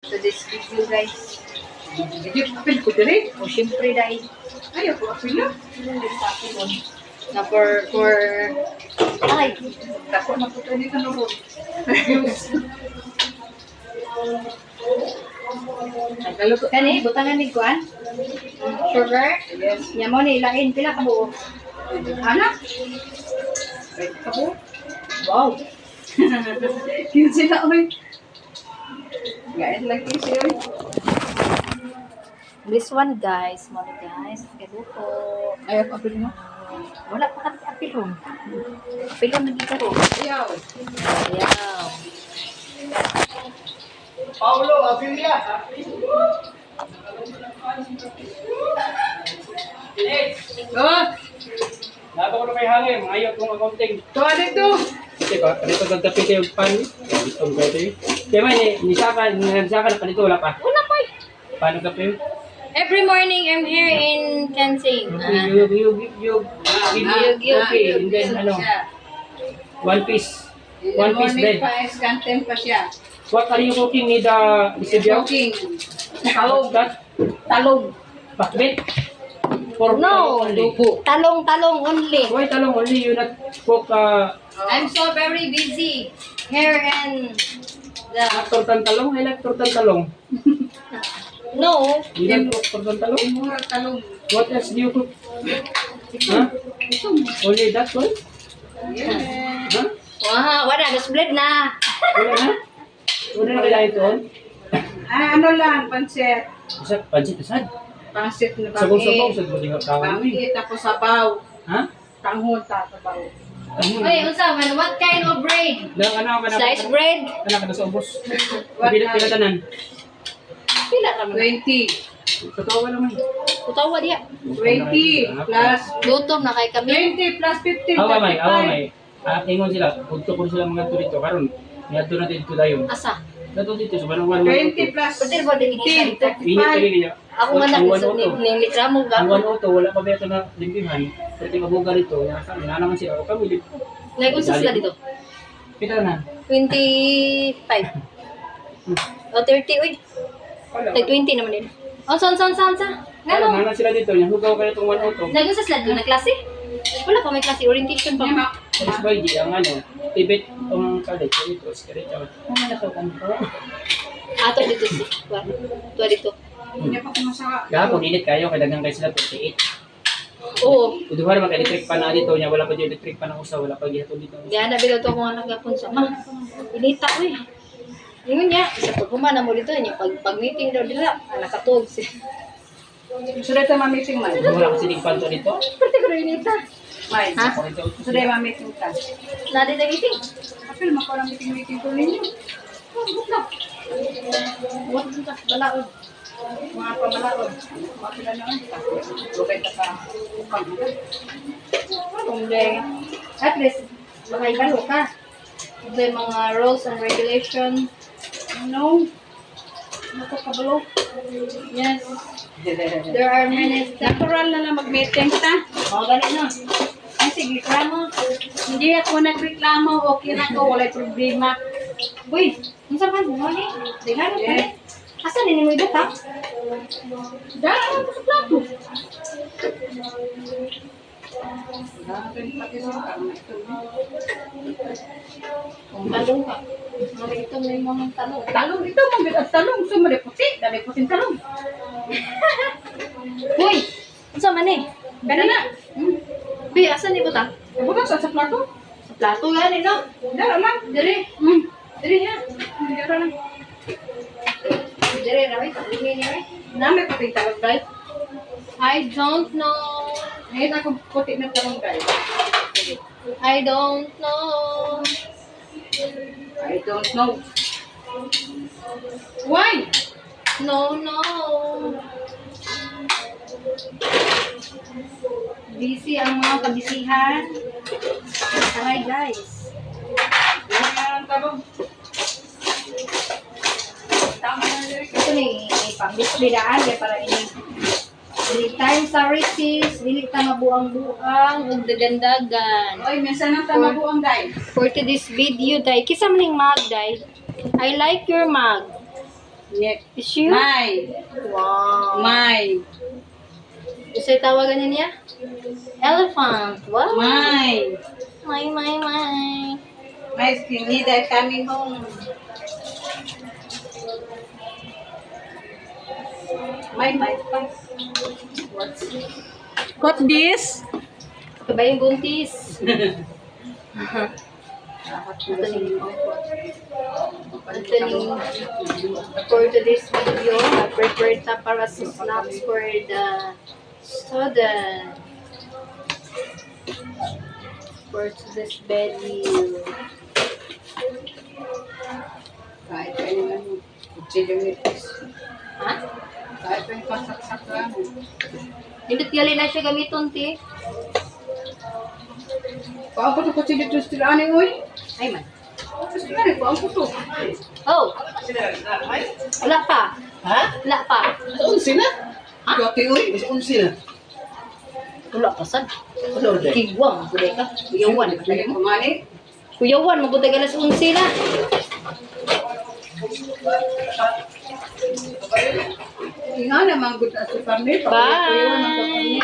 So this video guys. Video apil ko diri. O syempre dahil Ay, ako apil na. na for ay Tako na po tayo dito no. Nagkaluto. kani butangan ni kuan sugar Yes. nya mo ni ilain pila ka buo Anak. Ay, ako. wow Yun sila, oy. Gait lang kasi, oy. this one guys mo guys kaduko Ay, ako apil mo. wala pa kami apilon apilon na dito ro Ayaw. ayaw Paulo, apil ya. Oh, Napa ko na may hangin, ayaw kong accounting. tuwa dito. Kasi ba, kanito gagapit yung pan. Ito ang gato yun. Kaya man, nisaka na kanito, wala pa. wala pa Paano ka pa yun? every morning I'm here in Kansing Yug. Okay, and then ano, one piece. One piece bread. Pa, eskanten pa siya. What are you cooking ni the Sibyaw? Cooking. Talong. That? talong Bakbit? For no only. talong only Why talong only? You not cook I'm so very busy here and the tortang talong? I like tortang talong. no You don't cook tortang talong? Mura talong. What else do you cook? Huh? Only that one? Yeah. Huh? wow wala nas blend na Wala na? Wala na kailangan ito? Ah, ano lang, pansit. Isa, pansit asad. Pansit na Sabong-sabong, bangit. sa buting kawan mo eh. Bangit, tapos sabaw. Ha? Tanghon, tatabaw. Oy, unsa man what kind of bread? Lang, ano ka na? Sliced bread? Ano ka na sa ubos? What Pila tanan? Pila ka man? 20. Totoo ka naman. Utawa diya. 20 plus Gutom na kay kami. 20 plus 15. Awa may, 35. Ingon sila, punto ko sila mga turito. Karon, niyato na dito dayon. Asa? Dato dito, sa banang 20 plus Pwede ba din dito? 15, Init kali 35. niya. Ako man Ang nag one auto. ni litramo Ang ga. one auto, wala pa ba ito na limpihan. Pwede mabuga rito. Wala naman sila. O kami, Nag-unsa sila dito? pita na. 25. O 30 uy. Tag 20 naman din. Oh, son. Ano? Ngano? Mana sila dito, yung hugaw kayo itong one auto. Nag-unsa sila doon na klase? Wala pa may klase orientation pa. Lima. Alis ba, hindi ang ano, tibet ang kalit. So ito, skirit. Ano na ito? Ato dito si. Tuwa dito. Hindi pa kumasa. Gapon, init kayo, kadagang kayo sila 48. Oo. Uduhar mag electric pa na dito niya, wala pa di electric pa na usa, wala pa gihatod dito. Diyan na bigaw to kung ano gapon sa ma. Inita uy. Ingon niya, isa pag humana mo dito niya pag meeting daw dila, nakatog si. Sudah tayo ma-meeting man. Wala kasi digpanto dito. Pati ko rin inita. May. Ha? Ako ito. Sudah ma-meeting ka. Nadi na meeting. Apil mo ko lang meeting ko ninyo. What dito balaod. Mga pamalaod. Mga pila naman. Lugay ka sa upang. Kung day, at least makaibalo ka. Kung day mga rules and regulation. No. Nato kabalo. Yes. There are many steps. Natural na lang mag-meeting ta. Mga ganit na. Ay, sige, kramo. Hindi ako nagreklamo. Okay na ko. Walay problema. Uy, ang sapan mo ni? Tingnan mo Yeah. Asa ni mo ito ka? Dahil ako sa plato. Dahil pati sa karma ito. Kung talong ka. Mga ito may mga talong. Talong ito. Mga talong. Sumari puti. Dali puting talong. Uy, ang sama ni? Gana na. Uy, asa ni buta? Bukas sa plato. Sa plato gani no? Dara man. Diri. Diri niya. Dara lang. Diri na rin. Diri niya rin. Nami puting talong guys. I don't know. Ngayon ako puti na talong guys. I don't know. I don't know. Why? No. Busy ang mga kabisihan. Hi guys. Yan talong. Tama na rin. Ito ni pang-displaydaan kaya para ini dili time sa receives, dili ta mabuang-buang ug dagandagan. Oy, minsan na tama buong guys. For today's video, day, kisa man yung mug, day. I like your mug. Tissue? May. Wow. May. Isa'y tawagan niya? Elephant. Wow. May. May. My neither coming home. My. What's this? Ito ba yung buntis? Anthony, for today's video, I prepared para sa snacks for the student. For today's value. Kahit pa yung ano, chilimitis. Ha? Kahit pa yung pasaksak lang. Hindi tiyali na siya gamiton, ti. Paano ko ito chilimitis sila ani, uy? Ay man. Sila rin, paano ko ito? Oh, wala pa. Ha? Wala pa. Unsi na? Kati, uy, mas unsi na. Wala pa sad. Ano ulit? Kigwang, buday ka. Kuyawan. Lagi ko mani. Kuyawan, mabuday ka alas 11 na. Nga naman, good as a family. Bye.